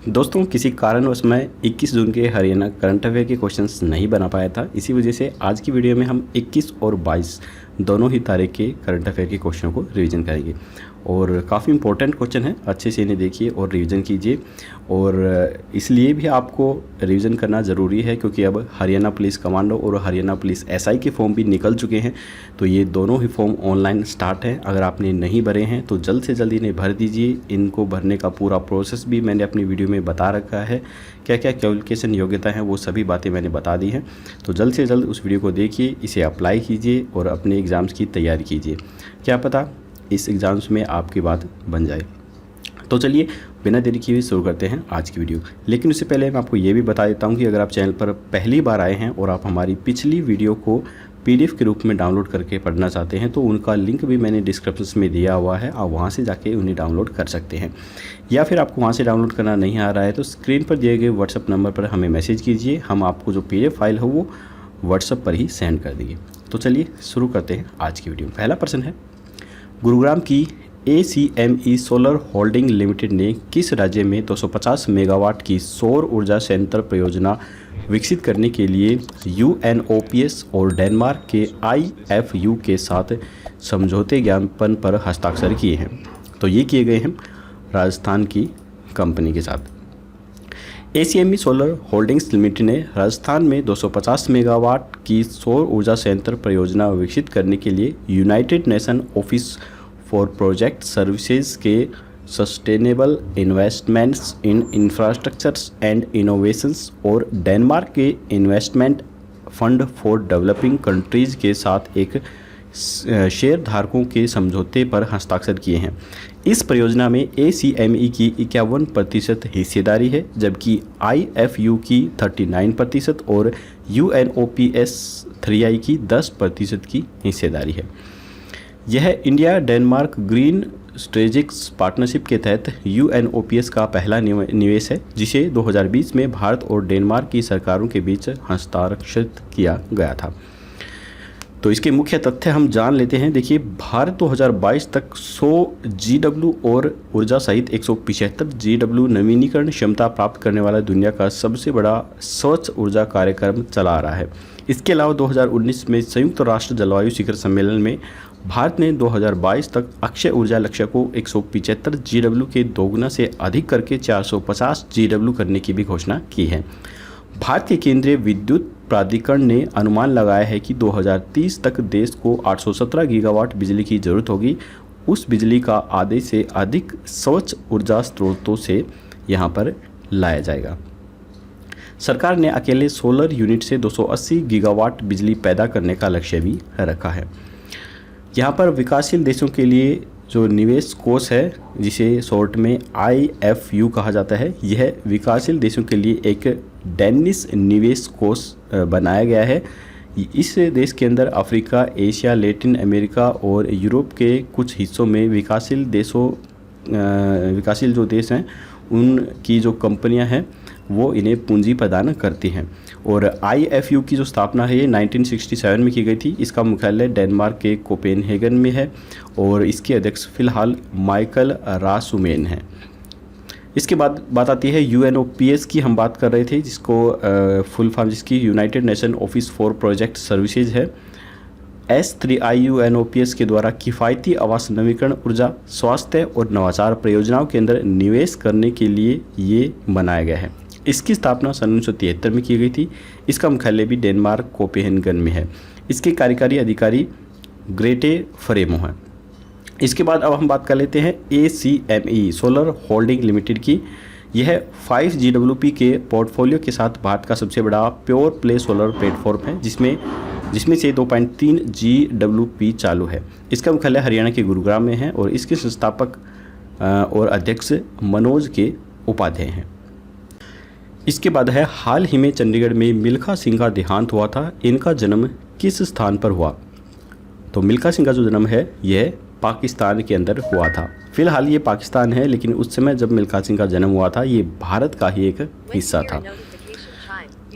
दोस्तों, किसी कारणवश मैं 21 जून के हरियाणा करंट अफेयर के क्वेश्चंस नहीं बना पाया था। इसी वजह से आज की वीडियो में हम 21 और 22 दोनों ही तारीख के करंट अफेयर के क्वेश्चनों को रिवीजन करेंगे और काफ़ी इंपॉर्टेंट क्वेश्चन है। अच्छे से इन्हें देखिए और रिवीजन कीजिए। और इसलिए भी आपको रिवीजन करना ज़रूरी है क्योंकि अब हरियाणा पुलिस कमांडो और हरियाणा पुलिस एसआई के फॉर्म भी निकल चुके हैं। तो ये दोनों ही फॉर्म ऑनलाइन स्टार्ट हैं। अगर आपने नहीं भरे हैं तो जल्द से जल्द इन्हें भर दीजिए। इनको भरने का पूरा प्रोसेस भी मैंने अपनी वीडियो में बता रखा है। क्या क्या क्वालिफिकेशन योग्यता है वो सभी बातें मैंने बता दी हैं। तो जल्द से जल्द उस वीडियो को देखिए, इसे अप्लाई कीजिए और अपने एग्ज़ाम्स की तैयारी कीजिए। क्या पता इस एग्ज़ाम्स में आपकी बात बन जाए। तो चलिए बिना देरी किए शुरू करते हैं आज की वीडियो। लेकिन उससे पहले मैं आपको ये भी बता देता हूँ कि अगर आप चैनल पर पहली बार आए हैं और आप हमारी पिछली वीडियो को पीडीएफ के रूप में डाउनलोड करके पढ़ना चाहते हैं तो उनका लिंक भी मैंने डिस्क्रिप्शन में दिया हुआ है। आप वहाँ से जाके उन्हें डाउनलोड कर सकते हैं, या फिर आपको वहाँ से डाउनलोड करना नहीं आ रहा है तो स्क्रीन पर दिए गए व्हाट्सअप नंबर पर हमें मैसेज कीजिए। हम आपको जो पीडीएफ फाइल हो वो व्हाट्सअप पर ही सेंड कर देंगे। तो चलिए शुरू करते हैं आज की वीडियो। पहला प्रश्न है, गुरुग्राम की ACME सोलर होल्डिंग लिमिटेड ने किस राज्य में 250 मेगावाट की सौर ऊर्जा संयंत्र परियोजना विकसित करने के लिए UNOPS और डेनमार्क के IFU के साथ समझौते ज्ञापन पर हस्ताक्षर किए हैं? तो ये किए गए हैं राजस्थान की कंपनी के साथ। ACME सोलर होल्डिंग्स लिमिटेड ने राजस्थान में 250 मेगावाट की सौर ऊर्जा संयंत्र परियोजना विकसित करने के लिए United Nation Office for Project Services के sustainable investments in infrastructures and innovations और डेनमार्क के investment fund for developing countries के साथ एक शेयर धारकों के समझौते पर हस्ताक्षर किए हैं। इस परियोजना में ACME की 51% हिस्सेदारी है, जबकि IFU की 39% और UNOPS 3I की 10% की हिस्सेदारी है। यह इंडिया डेनमार्क ग्रीन स्ट्रेटेजिक्स पार्टनरशिप के तहत UNOPS का पहला निवेश है, जिसे 2020 में भारत और डेनमार्क की सरकारों के बीच हस्ताक्षरित किया गया था। तो इसके मुख्य तथ्य हम जान लेते हैं। देखिए, भारत 2022 तक 100 GW और ऊर्जा सहित 175 GW नवीनीकरण क्षमता प्राप्त करने वाला दुनिया का सबसे बड़ा स्वच्छ ऊर्जा कार्यक्रम चला रहा है। इसके अलावा 2019 में संयुक्त राष्ट्र जलवायु शिखर सम्मेलन में भारत ने 2022 तक अक्षय ऊर्जा लक्ष्य को 175 GW के दोगुना से अधिक करके 450 GW करने की भी घोषणा की है। भारत के केंद्रीय विद्युत प्राधिकरण ने अनुमान लगाया है कि 2030 तक देश को 817 गीगावाट बिजली की जरूरत होगी। उस बिजली का आधे से अधिक स्वच्छ ऊर्जा स्रोतों से यहाँ पर लाया जाएगा। सरकार ने अकेले सोलर यूनिट से 280 गीगावाट बिजली पैदा करने का लक्ष्य भी रखा है। यहाँ पर विकासशील देशों के लिए जो निवेश कोष है, जिसे शॉर्ट में IFU कहा जाता है, यह विकासशील देशों के लिए एक डेनिश निवेश कोष बनाया गया है। इस देश के अंदर अफ्रीका, एशिया, लैटिन अमेरिका और यूरोप के कुछ हिस्सों में विकासशील जो देश हैं उनकी जो कंपनियां हैं वो इन्हें पूंजी प्रदान करती हैं। और IFU की जो स्थापना है ये 1967 में की गई थी। इसका मुख्यालय डेनमार्क के कोपेनहेगन में है और इसके अध्यक्ष फिलहाल माइकल रासुमेन हैं। इसके बाद बात आती है UNOPS की। हम बात कर रहे थे जिसको फुल फॉर्म जिसकी United Nation Office for Project services है। S3I UNOPS के द्वारा किफ़ायती आवास नवीकरण, ऊर्जा, स्वास्थ्य और नवाचार परियोजनाओं के अंदर निवेश करने के लिए ये बनाया गया है। इसकी स्थापना सन 1973 में की गई थी। इसका मुख्यालय भी डेनमार्क कोपेनहेगन में है। इसके कार्यकारी अधिकारी ग्रेटे फ्रेमो हैं। इसके बाद अब हम बात कर लेते हैं ACME सोलर होल्डिंग लिमिटेड की। यह 5 GWP के पोर्टफोलियो के साथ भारत का सबसे बड़ा प्योर प्ले सोलर प्लेटफॉर्म है, जिसमें से 2.3 GWP चालू है। इसका मुख्यालय हरियाणा के गुरुग्राम में है और इसके संस्थापक और अध्यक्ष मनोज के उपाध्याय हैं। इसके बाद है, हाल ही में चंडीगढ़ में मिल्खा सिंह का देहांत हुआ था। इनका जन्म किस स्थान पर हुआ? तो मिल्खा सिंह का जो जन्म है यह पाकिस्तान के अंदर हुआ था। फिलहाल ये पाकिस्तान है, लेकिन उस समय जब मिल्खा सिंह का जन्म हुआ था ये भारत का ही एक हिस्सा था।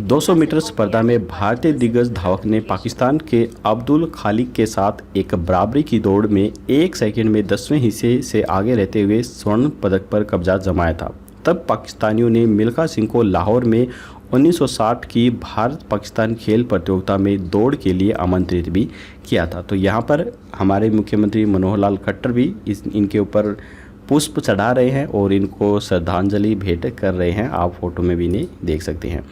200 मीटर स्पर्धा में भारतीय दिग्गज धावक ने पाकिस्तान के अब्दुल खालिक के साथ एक बराबरी की दौड़ में 1 सेकंड में 10वें हिस्से से आगे रहते हुए स्वर्ण पदक पर कब्जा जमाया था। तब पाकिस्तानियों ने मिल्खा सिंह को लाहौर में 1960 की भारत पाकिस्तान खेल प्रतियोगिता में दौड़ के लिए आमंत्रित भी किया था। तो यहाँ पर हमारे मुख्यमंत्री मनोहर लाल खट्टर भी इनके ऊपर पुष्प चढ़ा रहे हैं और इनको श्रद्धांजलि भेंट कर रहे हैं। आप फोटो में भी इन्हें देख सकते हैं।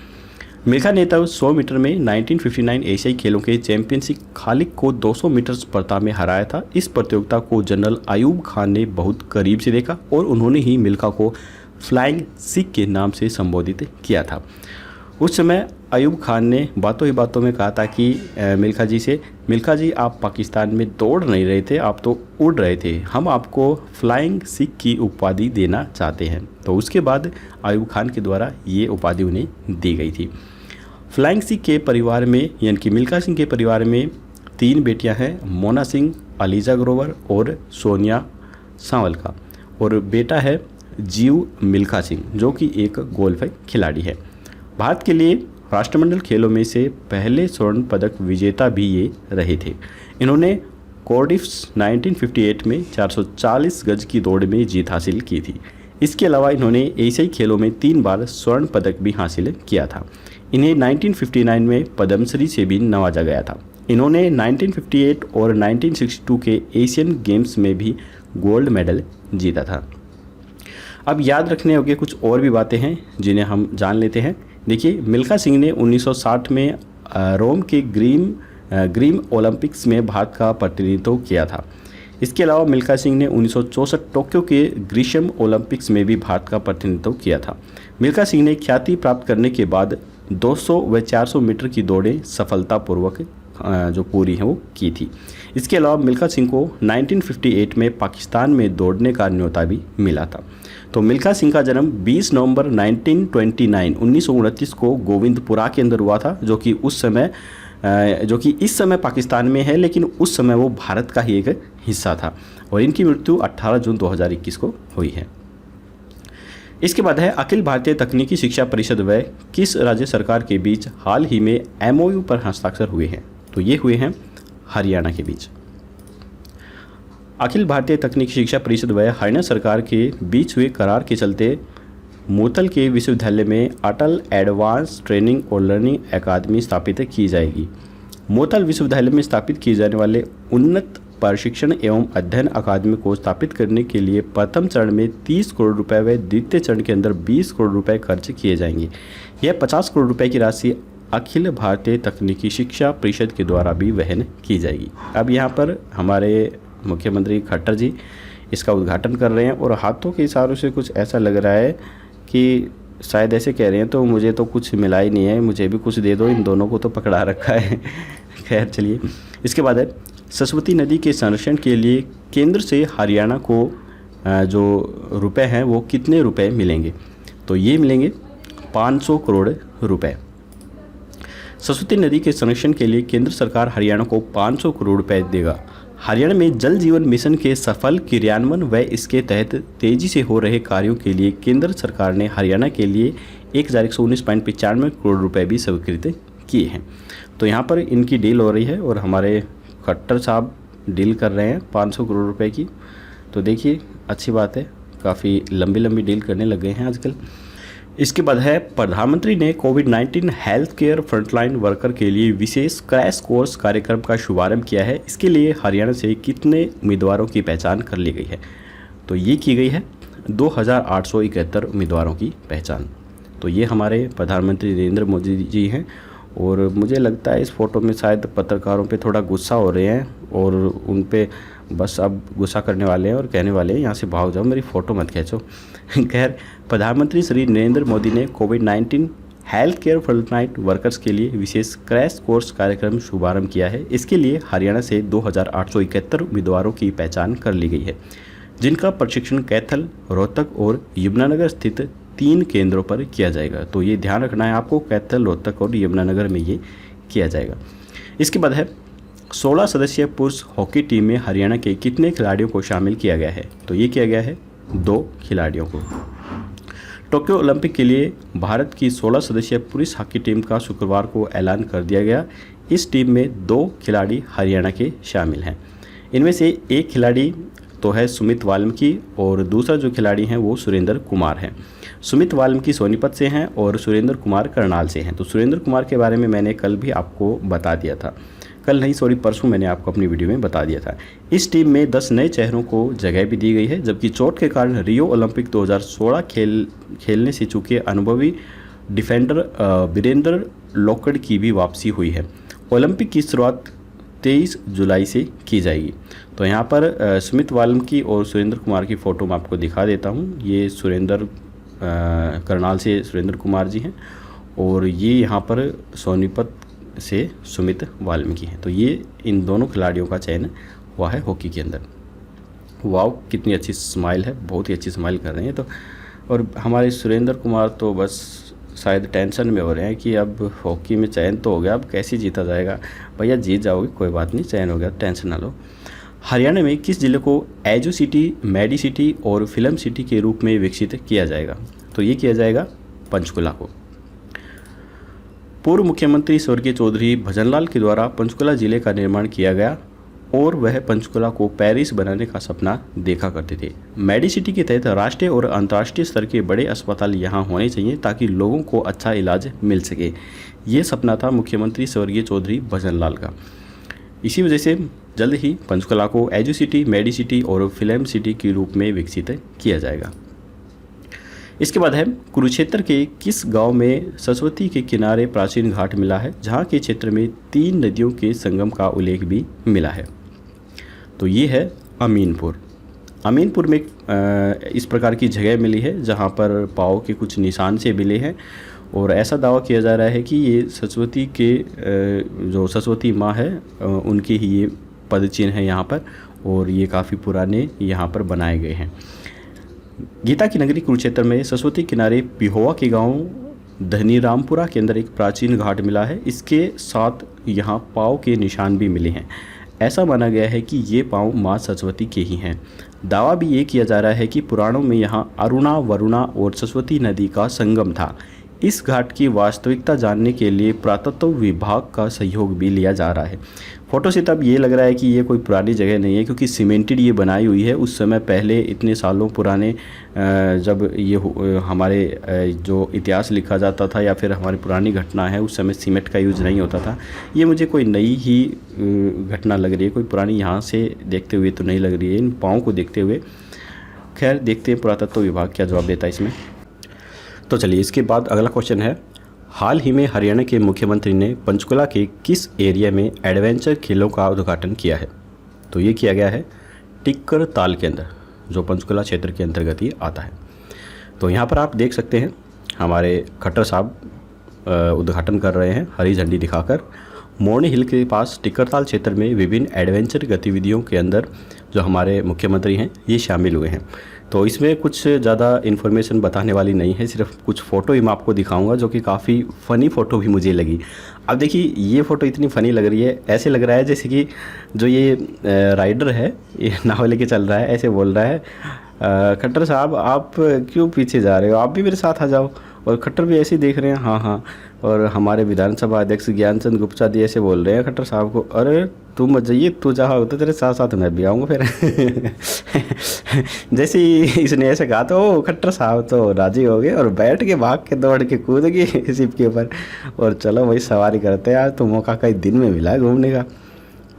मिल्खा ने तब 100 मीटर में 1959 एशियाई खेलों के चैंपियनशिप खालिद को 200 मीटर स्पर्धा में हराया था। इस प्रतियोगिता को जनरल अयूब खान ने बहुत करीब से देखा और उन्होंने ही मिल्खा को फ्लाइंग सिख के नाम से संबोधित किया था। उस समय अयूब खान ने बातों ही बातों में कहा था कि मिल्खा जी से, मिल्खा जी आप पाकिस्तान में दौड़ नहीं रहे थे, आप तो उड़ रहे थे, हम आपको फ्लाइंग सिख की उपाधि देना चाहते हैं। तो उसके बाद अयूब खान के द्वारा ये उपाधि उन्हें दी गई थी। फ्लाइंग सिख के परिवार में यानी कि मिल्खा सिंह के परिवार में 3 बेटियां हैं, मोना सिंह, अलीजा ग्रोवर और सोनिया सांवल का, और बेटा है जीव मिल्खा सिंह जो कि एक गोल्फ खिलाड़ी है। भारत के लिए राष्ट्रमंडल खेलों में से पहले स्वर्ण पदक विजेता भी ये रहे थे। इन्होंने कार्डिफ्स 1958 में 440 गज की दौड़ में जीत हासिल की थी। इसके अलावा इन्होंने एशियाई खेलों में 3 बार स्वर्ण पदक भी हासिल किया था। इन्हें 1959 में पद्मश्री से भी नवाजा गया था। इन्होंने 1958 और 1962 के एशियन गेम्स में भी गोल्ड मेडल जीता था। अब याद रखने योग्य कुछ और भी बातें हैं जिन्हें हम जान लेते हैं। देखिए, मिल्खा सिंह ने 1960 में रोम के ग्रीम ओलंपिक्स में भारत का प्रतिनिधित्व किया था। इसके अलावा मिल्खा सिंह ने 1964 टोक्यो के ग्रीष्म ओलंपिक्स में भी भारत का प्रतिनिधित्व किया था। मिल्खा सिंह ने ख्याति प्राप्त करने के बाद 200 व 400 मीटर की दौड़ें सफलतापूर्वक जो पूरी हैं वो की थी। इसके अलावा मिल्खा सिंह को 1958 में पाकिस्तान में दौड़ने का न्योता भी मिला था। तो मिल्खा सिंह का जन्म 20 नवंबर 1929 को गोविंदपुरा के अंदर हुआ था, जो कि इस समय पाकिस्तान में है, लेकिन उस समय वो भारत का ही एक हिस्सा था। और इनकी मृत्यु 18 जून 2021 को हुई है। इसके बाद है अखिल भारतीय तकनीकी शिक्षा परिषद व किस राज्य सरकार के बीच हाल ही में MOU पर हस्ताक्षर हुए हैं। तो ये हुए हैं हरियाणा के बीच। अखिल भारतीय तकनीकी शिक्षा परिषद व हरियाणा सरकार के बीच हुए करार के चलते मूतल के विश्वविद्यालय में अटल एडवांस ट्रेनिंग और लर्निंग अकादमी स्थापित की जाएगी। मूतल विश्वविद्यालय में स्थापित किए जाने वाले उन्नत प्रशिक्षण एवं अध्ययन अकादमी को स्थापित करने के लिए प्रथम चरण में 30 करोड़ रुपए व द्वितीय चरण के अंदर 20 करोड़ रुपए खर्च किए जाएंगे। यह 50 करोड़ रुपए की राशि अखिल भारतीय तकनीकी शिक्षा परिषद के द्वारा भी वहन की जाएगी। अब यहाँ पर हमारे मुख्यमंत्री खट्टर जी इसका उद्घाटन कर रहे हैं और हाथों के इशारों से कुछ ऐसा लग रहा है कि शायद ऐसे कह रहे हैं तो मुझे तो कुछ मिला ही नहीं है, मुझे भी कुछ दे दो, इन दोनों को तो पकड़ा रखा है। खैर चलिए, इसके बाद है सरस्वती नदी के संरक्षण के लिए केंद्र से हरियाणा को जो रुपए हैं वो कितने रुपए मिलेंगे। तो ये मिलेंगे 500 करोड़ रुपए। सरस्वती नदी के संरक्षण के लिए केंद्र सरकार हरियाणा को 500 करोड़ रुपए देगा। हरियाणा में जल जीवन मिशन के सफल क्रियान्वयन व इसके तहत तेजी से हो रहे कार्यों के लिए केंद्र सरकार ने हरियाणा के लिए 1119.95 करोड़ रुपए भी स्वीकृत किए हैं। तो यहाँ पर इनकी डील हो रही है और हमारे खट्टर साहब डील कर रहे हैं 500 करोड़ रुपए की। तो देखिए, अच्छी बात है, काफ़ी लंबी डील करने लग गए हैं आजकल। इसके बाद है प्रधानमंत्री ने कोविड-19 हेल्थ केयर फ्रंटलाइन वर्कर के लिए विशेष क्रैश कोर्स कार्यक्रम का शुभारंभ किया है। इसके लिए हरियाणा से कितने उम्मीदवारों की पहचान कर ली गई है। तो ये की गई है 2871 उम्मीदवारों की पहचान। तो ये हमारे प्रधानमंत्री नरेंद्र मोदी जी हैं और मुझे लगता है इस फ़ोटो में शायद पत्रकारों पे थोड़ा गुस्सा हो रहे हैं और उन पे बस अब गुस्सा करने वाले हैं और कहने वाले हैं यहाँ से भाग जाओ, मेरी फ़ोटो मत खींचो। खैर, प्रधानमंत्री श्री नरेंद्र मोदी ने कोविड-19 हेल्थ केयर फ्रंटलाइन वर्कर्स के लिए विशेष क्रैश कोर्स कार्यक्रम शुभारंभ किया है। इसके लिए हरियाणा से 2871 उम्मीदवारों की पहचान कर ली गई है, जिनका प्रशिक्षण कैथल, रोहतक और यमुनानगर स्थित 3 केंद्रों पर किया जाएगा। तो ये ध्यान रखना है आपको, कैथल, रोहतक और यमुनानगर में ये किया जाएगा। इसके बाद है 16 सदस्यीय पुरुष हॉकी टीम में हरियाणा के कितने खिलाड़ियों को शामिल किया गया है। तो ये किया गया है 2 खिलाड़ियों को। टोक्यो ओलंपिक के लिए भारत की 16 सदस्यीय पुरुष हॉकी टीम का शुक्रवार को ऐलान कर दिया गया। इस टीम में 2 खिलाड़ी हरियाणा के शामिल हैं। इनमें से एक खिलाड़ी तो है सुमित वाल्मीकि और दूसरा जो खिलाड़ी हैं वो सुरेंद्र कुमार हैं। सुमित वाल्मीकि सोनीपत से हैं और सुरेंद्र कुमार करनाल से हैं। तो सुरेंद्र कुमार के बारे में मैंने कल भी आपको बता दिया था, कल नहीं सॉरी परसों मैंने आपको अपनी वीडियो में बता दिया था। इस टीम में 10 नए चेहरों को जगह भी दी गई है, जबकि चोट के कारण रियो ओलंपिक 2016 खेलने से चुके अनुभवी डिफेंडर वीरेंद्र लोकड़ की भी वापसी हुई है। ओलंपिक की शुरुआत 23 जुलाई से की जाएगी। तो यहाँ पर सुमित वाल्मीकि और सुरेंद्र कुमार की फ़ोटो मैं आपको दिखा देता हूँ। ये सुरेंद्र करनाल से सुरेंद्र कुमार जी हैं और ये यहाँ पर सोनीपत से सुमित वाल्मीकि हैं। तो ये इन दोनों खिलाड़ियों का चयन हुआ है हॉकी के अंदर। वाव, कितनी अच्छी स्माइल है, बहुत ही अच्छी स्माइल कर रहे हैं। तो और हमारे सुरेंद्र कुमार तो बस शायद टेंशन में हो रहे हैं कि अब हॉकी में चयन तो हो गया, अब कैसे जीता जाएगा। भैया जीत जाओगे, कोई बात नहीं, चयन हो गया, टेंशन ना लो। हरियाणा में किस जिले को एजू सिटी, मेडी सिटी और फिल्म सिटी के रूप में विकसित किया जाएगा? तो ये किया जाएगा पंचकुला को। पूर्व मुख्यमंत्री स्वर्गीय चौधरी भजनलाल के द्वारा पंचकुला जिले का निर्माण किया गया और वह पंचकुला को पेरिस बनाने का सपना देखा करते थे। मेडी सिटी के तहत राष्ट्रीय और अंतर्राष्ट्रीय स्तर के बड़े अस्पताल यहां होने चाहिए ताकि लोगों को अच्छा इलाज मिल सके। ये सपना था मुख्यमंत्री स्वर्गीय चौधरी भजनलाल का। इसी वजह से जल्द ही पंचकुला को एजू सिटी, मेडी सिटी और फिल्म सिटी के रूप में विकसित किया जाएगा। इसके बाद है कुरुक्षेत्र के किस गांव में सरस्वती के किनारे प्राचीन घाट मिला है, जहां के क्षेत्र में 3 नदियों के संगम का उल्लेख भी मिला है? तो ये है अमीनपुर। अमीनपुर में इस प्रकार की जगह मिली है जहां पर पाँव के कुछ निशान से मिले हैं और ऐसा दावा किया जा रहा है कि ये सरस्वती के जो सरस्वती माँ है उनके ही ये पद चिन्ह है यहाँ पर और ये काफ़ी पुराने यहाँ पर बनाए गए हैं। गीता की नगरी कुरुक्षेत्र में सरस्वती किनारे पिहोवा के गांव धनीरामपुरा के अंदर एक प्राचीन घाट मिला है। इसके साथ यहाँ पाँव के निशान भी मिले हैं। ऐसा माना गया है कि ये पाँव माँ सरस्वती के ही हैं। दावा भी ये किया जा रहा है कि पुराणों में यहाँ अरुणा, वरुणा और सरस्वती नदी का संगम था। इस घाट की वास्तविकता जानने के लिए पुरातत्व विभाग का सहयोग भी लिया जा रहा है। फ़ोटो से तब ये लग रहा है कि ये कोई पुरानी जगह नहीं है, क्योंकि सीमेंटेड ये बनाई हुई है। उस समय पहले इतने सालों पुराने जब ये हमारे जो इतिहास लिखा जाता था या फिर हमारी पुरानी घटना है, उस समय सीमेंट का यूज़ नहीं होता था। ये मुझे कोई नई ही घटना लग रही है, कोई पुरानी यहाँ से देखते हुए तो नहीं लग रही है, इन पाँव को देखते हुए। खैर देखते हैं पुरातत्व विभाग क्या जवाब देता है इसमें। तो चलिए इसके बाद अगला क्वेश्चन है, हाल ही में हरियाणा के मुख्यमंत्री ने पंचकुला के किस एरिया में एडवेंचर खेलों का उद्घाटन किया है? तो ये किया गया है टिक्कर ताल के अंदर, जो पंचकुला क्षेत्र के अंतर्गत ही आता है। तो यहाँ पर आप देख सकते हैं हमारे खट्टर साहब उद्घाटन कर रहे हैं हरी झंडी दिखाकर। मोरनी हिल के पास टिक्करताल क्षेत्र में विभिन्न एडवेंचर गतिविधियों के अंदर जो हमारे मुख्यमंत्री हैं ये शामिल हुए हैं। तो इसमें कुछ ज़्यादा इन्फॉर्मेशन बताने वाली नहीं है, सिर्फ कुछ फ़ोटो ही मैं आपको दिखाऊंगा जो कि काफ़ी फ़नी फ़ोटो भी मुझे लगी। अब देखिए ये फ़ोटो इतनी फ़नी लग रही है, ऐसे लग रहा है जैसे कि जो ये राइडर है ये नाव लेके चल रहा है, ऐसे बोल रहा है खट्टर साहब आप क्यों पीछे जा रहे हो, आप भी मेरे साथ आ जाओ। और खट्टर भी ऐसे ही देख रहे हैं, हाँ हाँ। और हमारे विधानसभा अध्यक्ष ज्ञानचंद गुप्ता जी ऐसे बोल रहे हैं खट्टर साहब को, अरे तुम मत जाइए, तू जहाँ होता तेरे साथ साथ मैं भी आऊँगा फिर। जैसे ही इसने ऐसे कहा तो खट्टर साहब तो राजी हो गए और बैठ के भाग के दौड़ के कूद गए शिप के ऊपर और चलो भाई सवारी करते हैं, आज तो मौका कई दिन में मिला है घूमने का।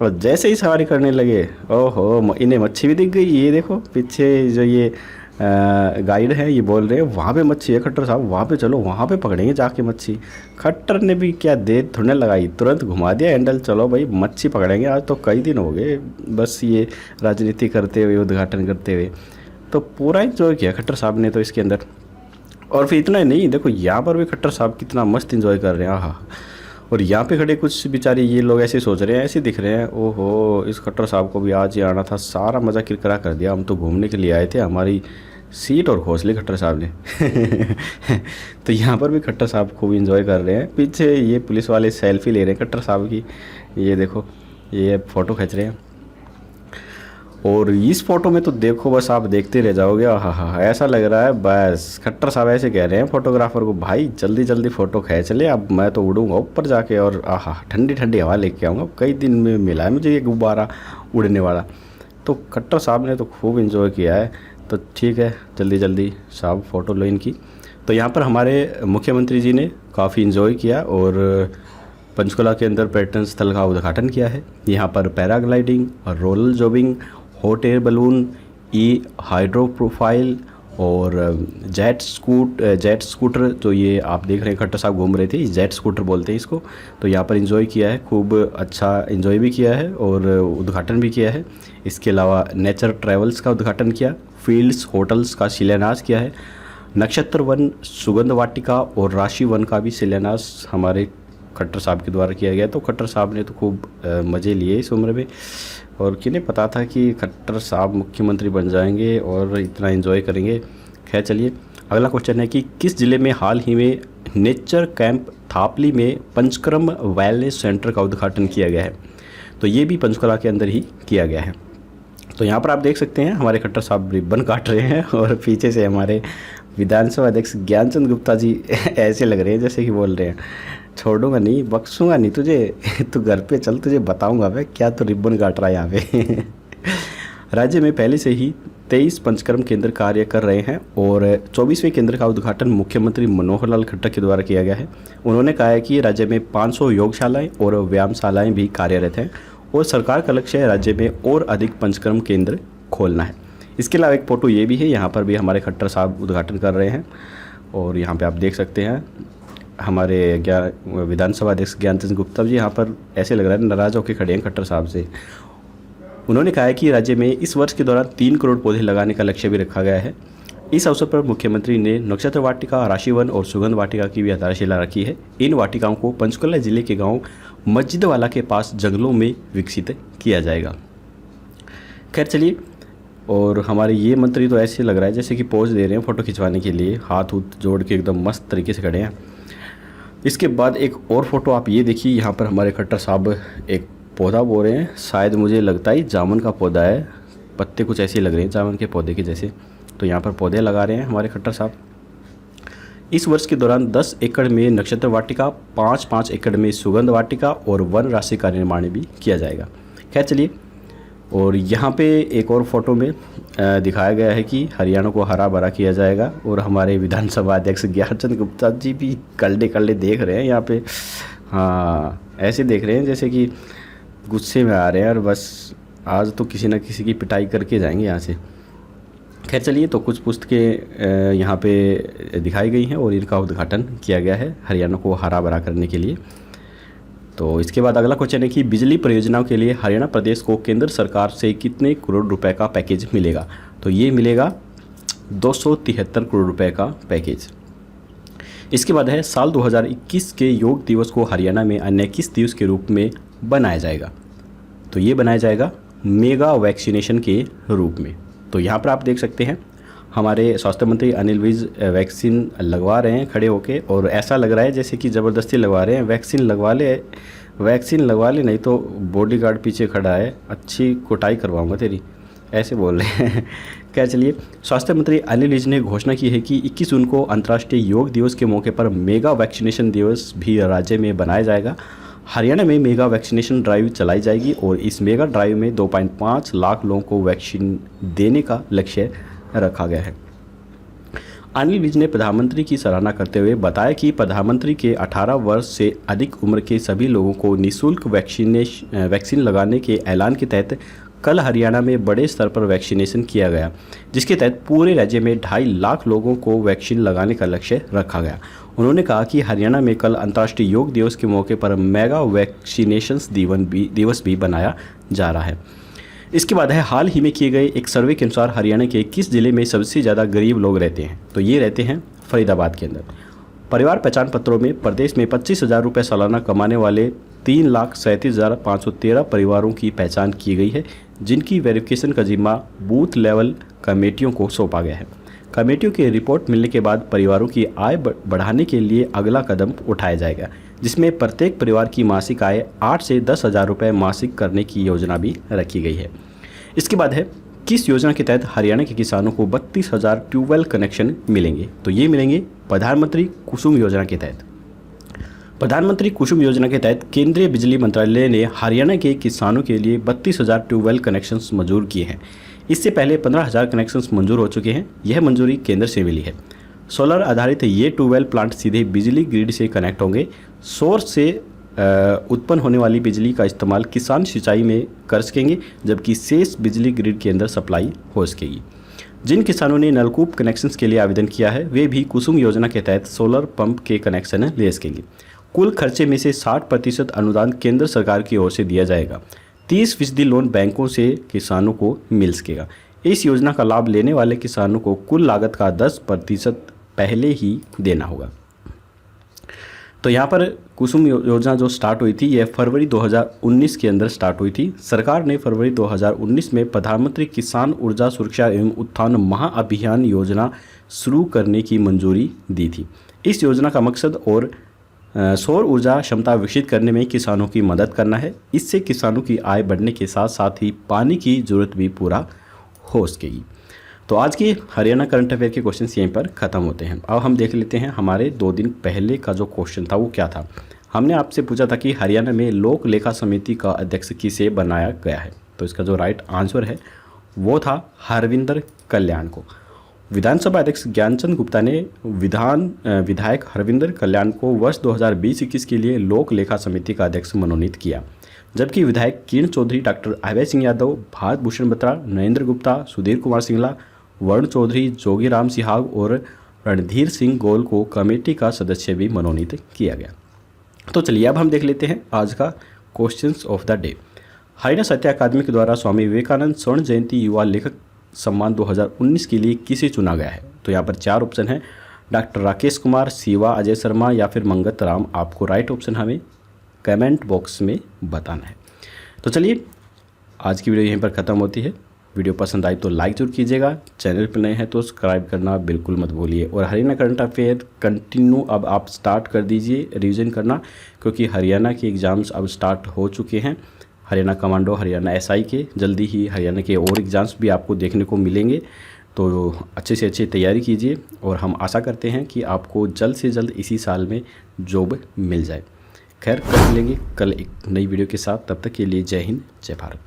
और जैसे ही सवारी करने लगे, ओहो इन्हें मच्छी भी दिख गई। ये देखो पीछे जो ये गाइड है ये बोल रहे हैं वहाँ पे मच्छी है खट्टर साहब, वहाँ पे चलो, वहाँ पे पकड़ेंगे जाके मच्छी। खट्टर ने भी क्या देर थोड़े लगाई, तुरंत घुमा दिया हैंडल, चलो भाई मच्छी पकड़ेंगे। आज तो कई दिन हो गए बस ये राजनीति करते हुए, उद्घाटन करते हुए, तो पूरा इंजॉय किया खट्टर साहब ने तो इसके अंदर। और फिर इतना ही नहीं, देखो यहाँ पर भी खट्टर साहब कितना मस्त इंजॉय कर रहे हैं, हाँ। और यहाँ पे खड़े कुछ बेचारे ये लोग ऐसे सोच रहे हैं, ऐसे दिख रहे हैं, ओहो इस खट्टर साहब को भी आज ही आना था, सारा मज़ा किरकिरा कर दिया। हम तो घूमने के लिए आए थे, हमारी सीट और खोस ली खट्टर साहब ने। तो यहाँ पर भी खट्टर साहब खूब इंजॉय कर रहे हैं। पीछे ये पुलिस वाले सेल्फी ले रहे हैं खट्टर साहब की, ये देखो ये फ़ोटो खींच रहे हैं। और इस फ़ोटो में तो देखो बस आप देखते रह जाओगे, हाँ हाँ ऐसा लग रहा है बस खट्टर साहब ऐसे कह रहे हैं फोटोग्राफर को, भाई जल्दी जल्दी फ़ोटो खींच ले, अब मैं तो उड़ूंगा ऊपर जाके और आहा ठंडी ठंडी हवा लेके आऊँगा। कई दिन में मिला है मुझे ये गुब्बारा उड़ने वाला। तो खट्टर साहब ने तो खूब इन्जॉय किया है। तो ठीक है, जल्दी जल्दी साहब फ़ोटो लो इनकी। तो यहाँ पर हमारे मुख्यमंत्री जी ने काफ़ी इन्जॉय किया और पंचकुला के अंदर पर्यटन स्थल का उद्घाटन किया है। यहाँ पर पैराग्लाइडिंग और रोलर जॉबिंग, हॉट एयर बलून, ई हाइड्रो प्रोफाइल और जेट स्कूटर, जो ये आप देख रहे हैं खट्टर साहब घूम रहे थे, जेट स्कूटर बोलते हैं इसको। तो यहाँ पर एंजॉय किया है, खूब अच्छा एंजॉय भी किया है और उद्घाटन भी किया है। इसके अलावा नेचर ट्रैवल्स का उद्घाटन किया, फील्ड्स होटल्स का शिलान्यास किया है, नक्षत्र वन, सुगंध वाटिका और राशि वन का भी शिलान्यास हमारे खट्टर साहब के द्वारा किया गया। तो खट्टर साहब ने तो खूब मज़े लिए इस उम्र में, और किन्हें पता था कि खट्टर साहब मुख्यमंत्री बन जाएंगे और इतना एंजॉय करेंगे। खैर चलिए, अगला क्वेश्चन है कि किस ज़िले में हाल ही में नेचर कैंप थापली में पंचक्रम वेलनेस सेंटर का उद्घाटन किया गया है। तो ये भी पंचकुला के अंदर ही किया गया है। तो यहाँ पर आप देख सकते हैं हमारे खट्टर साहब रिबन काट रहे हैं और पीछे से हमारे विधानसभा अध्यक्ष ज्ञानचंद गुप्ता जी ऐसे लग रहे हैं जैसे कि बोल रहे हैं, छोड़ूंगा नहीं, बख्शूंगा नहीं तुझे, तू घर पे चल, तुझे बताऊंगा मैं क्या तो रिबन काट रहा है यहाँ पे। राज्य में पहले से ही 23 पंचकर्म केंद्र कार्य कर रहे हैं और 24वें केंद्र का उद्घाटन मुख्यमंत्री मनोहर लाल खट्टर के द्वारा किया गया है। उन्होंने कहा है कि राज्य में 500 योगशालाएं और व्यायामशालाएं भी कार्यरत हैं और सरकार का लक्ष्य है राज्य में और अधिक पंचकर्म केंद्र खोलना है। इसके अलावा एक फ़ोटो ये भी है, यहाँ पर भी हमारे खट्टर साहब उद्घाटन कर रहे हैं और यहाँ पे आप देख सकते हैं हमारे विधानसभा अध्यक्ष ज्ञानचंद गुप्ता जी यहाँ पर ऐसे लग रहा है नाराज़ होकर खड़े हैं खट्टर साहब से। उन्होंने कहा है कि राज्य में इस वर्ष के दौरान 3 करोड़ पौधे लगाने का लक्ष्य भी रखा गया है। इस अवसर पर मुख्यमंत्री ने नक्षत्र वाटिका, राशिवन और सुगंध वाटिका की भी आधारशिला रखी है। इन वाटिकाओं को पंचकुला जिले के गाँव मस्जिदवाला के पास जंगलों में विकसित किया जाएगा। खैर चलिए, और हमारे ये मंत्री तो ऐसे लग रहा है जैसे कि पोज दे रहे हैं फ़ोटो खिंचवाने के लिए, हाथ उथ जोड़ के एकदम मस्त तरीके से खड़े हैं। इसके बाद एक और फ़ोटो आप ये देखिए, यहाँ पर हमारे खट्टर साहब एक पौधा बो रहे हैं, शायद मुझे लगता है जामुन का पौधा है, पत्ते कुछ ऐसे लग रहे हैं जामुन के पौधे के जैसे। तो यहाँ पर पौधे लगा रहे हैं हमारे खट्टर साहब। इस वर्ष के दौरान 10 एकड़ में नक्षत्र वाटिका, 5-5 एकड़ में सुगंध वाटिका और वन राशि का निर्माण भी किया जाएगा। खैर चलिए, और यहाँ पे एक और फ़ोटो में दिखाया गया है कि हरियाणा को हरा भरा किया जाएगा और हमारे विधानसभा अध्यक्ष ज्ञानचंद गुप्ता जी भी कल्ले कल्ले देख रहे हैं यहाँ पे। हाँ, ऐसे देख रहे हैं जैसे कि गुस्से में आ रहे हैं और बस आज तो किसी न किसी की पिटाई करके जाएंगे यहाँ से। खैर चलिए, तो कुछ पुस्तकें यहाँ पे दिखाई गई हैं और इनका उद्घाटन किया गया है हरियाणा को हरा भरा करने के लिए। तो इसके बाद अगला क्वेश्चन है कि बिजली परियोजनाओं के लिए हरियाणा प्रदेश को केंद्र सरकार से कितने करोड़ रुपए का पैकेज मिलेगा। तो ये मिलेगा 273 करोड़ रुपए का पैकेज। इसके बाद है साल 2021 के योग दिवस को हरियाणा में अन्य किस दिवस के रूप में बनाया जाएगा। तो ये बनाया जाएगा मेगा वैक्सीनेशन के रूप में। तो यहाँ पर आप देख सकते हैं हमारे स्वास्थ्य मंत्री अनिल विज वैक्सीन लगवा रहे हैं खड़े होके, और ऐसा लग रहा है जैसे कि ज़बरदस्ती लगवा रहे हैं। वैक्सीन लगवा ले नहीं तो बॉडीगार्ड पीछे खड़ा है, अच्छी कुटाई करवाऊंगा तेरी, ऐसे बोल रहे हैं। क्या चलिए, स्वास्थ्य मंत्री अनिल विज ने घोषणा की है कि 21 जून को अंतर्राष्ट्रीय योग दिवस के मौके पर मेगा वैक्सीनेशन दिवस भी राज्य में बनाया जाएगा। हरियाणा में मेगा वैक्सीनेशन ड्राइव चलाई जाएगी और इस मेगा ड्राइव में 2.5 लाख लोगों को वैक्सीन देने का लक्ष्य रखा गया है। अनिल विज ने प्रधानमंत्री की सराहना करते हुए बताया कि प्रधानमंत्री के 18 वर्ष से अधिक उम्र के सभी लोगों को निःशुल्क वैक्सीन लगाने के ऐलान के तहत कल हरियाणा में बड़े स्तर पर वैक्सीनेशन किया गया, जिसके तहत पूरे राज्य में 2.5 लाख लोगों को वैक्सीन लगाने का लक्ष्य रखा गया। उन्होंने कहा कि हरियाणा में कल अंतर्राष्ट्रीय योग दिवस के मौके पर मेगा वैक्सीनेशन दिवस भी बनाया जा रहा है। इसके बाद है हाल ही में किए गए एक सर्वे के अनुसार हरियाणा के किस जिले में सबसे ज़्यादा गरीब लोग रहते हैं। तो ये रहते हैं फरीदाबाद के अंदर। परिवार पहचान पत्रों में प्रदेश में 25,000 रुपये सालाना कमाने वाले 3,37,513 परिवारों की पहचान की गई है, जिनकी वेरिफिकेशन का जिम्मा बूथ लेवल कमेटियों को सौंपा गया है। कमेटियों की रिपोर्ट मिलने के बाद परिवारों की आय बढ़ाने के लिए अगला कदम उठाया जाएगा, जिसमें प्रत्येक परिवार की मासिक आय 8 से 10,000 रुपये मासिक करने की योजना भी रखी गई है। इसके बाद है किस योजना के तहत हरियाणा के किसानों को 32,000 ट्यूबवेल कनेक्शन मिलेंगे। तो ये मिलेंगे प्रधानमंत्री कुसुम योजना के तहत। प्रधानमंत्री कुसुम योजना के तहत केंद्रीय बिजली मंत्रालय ने हरियाणा के किसानों के लिए 32,000 ट्यूबवेल कनेक्शंस मंजूर किए हैं। इससे पहले 15,000 कनेक्शंस मंजूर हो चुके हैं। यह मंजूरी केंद्र से मिली है। सोलर आधारित ये ट्यूबवेल प्लांट सीधे बिजली ग्रिड से कनेक्ट होंगे। सौर से उत्पन्न होने वाली बिजली का इस्तेमाल किसान सिंचाई में कर सकेंगे, जबकि शेष बिजली ग्रिड के अंदर सप्लाई हो सकेगी। जिन किसानों ने नलकूप कनेक्शंस के लिए आवेदन किया है वे भी कुसुम योजना के तहत सोलर पंप के कनेक्शन ले सकेंगे। कुल खर्चे में से 60% अनुदान केंद्र सरकार की ओर से दिया जाएगा। 30% लोन बैंकों से किसानों को मिल सकेगा। इस योजना का लाभ लेने वाले किसानों को कुल लागत का 10% पहले ही देना होगा। तो यहाँ पर कुसुम योजना जो स्टार्ट हुई थी यह फरवरी 2019 के अंदर स्टार्ट हुई थी। सरकार ने फरवरी 2019 में प्रधानमंत्री किसान ऊर्जा सुरक्षा एवं उत्थान महाअभियान योजना शुरू करने की मंजूरी दी थी। इस योजना का मकसद और सौर ऊर्जा क्षमता विकसित करने में किसानों की मदद करना है। इससे किसानों की आय बढ़ने के साथ साथ ही पानी की ज़रूरत भी पूरा हो सकेगी। तो आज की हरियाणा करंट अफेयर के क्वेश्चंस यहीं पर ख़त्म होते हैं। अब हम देख लेते हैं हमारे 2 दिन पहले का जो क्वेश्चन था वो क्या था। हमने आपसे पूछा था कि हरियाणा में लोक लेखा समिति का अध्यक्ष किसे बनाया गया है। तो इसका जो राइट आंसर है वो था हरविंदर कल्याण को। विधानसभा अध्यक्ष ज्ञानचंद गुप्ता ने विधायक हरविंदर कल्याण को वर्ष 2020-21 के लिए लोक लेखा समिति का अध्यक्ष मनोनीत किया, जबकि विधायक किरण चौधरी, डॉक्टर अभय सिंह यादव, भारत भूषण बत्रा, नरेंद्र गुप्ता, सुधीर कुमार सिंगला, वरुण चौधरी, जोगीराम सिहाग और रणधीर सिंह गोल को कमेटी का सदस्य भी मनोनीत किया गया। तो चलिए अब हम देख लेते हैं आज का questions of the day. Haryana साहित्य अकादमी के द्वारा स्वामी विवेकानंद स्वर्ण जयंती युवा लेखक सम्मान 2019 के लिए किसे चुना गया है। तो यहाँ पर 4 ऑप्शन हैं, डॉक्टर राकेश कुमार, शिवा अजय शर्मा या फिर मंगत राम। आपको राइट ऑप्शन हमें कमेंट बॉक्स में बताना है। तो चलिए आज की वीडियो यहीं पर ख़त्म होती है। वीडियो पसंद आई तो लाइक जरूर कीजिएगा, चैनल पर नए हैं तो सब्सक्राइब करना बिल्कुल मत भूलिए। और हरियाणा करंट अफेयर कंटिन्यू अब आप स्टार्ट कर दीजिए रिवीजन करना, क्योंकि हरियाणा के एग्ज़ाम्स अब स्टार्ट हो चुके हैं। हरियाणा कमांडो, हरियाणा SI के, जल्दी ही हरियाणा के और एग्ज़ाम्स भी आपको देखने को मिलेंगे। तो अच्छे से अच्छी तैयारी कीजिए और हम आशा करते हैं कि आपको जल्द से जल्द इसी साल में जॉब मिल जाए। खैर कल मिलेंगे कल एक नई वीडियो के साथ। तब तक के लिए जय हिंद, जय भारत।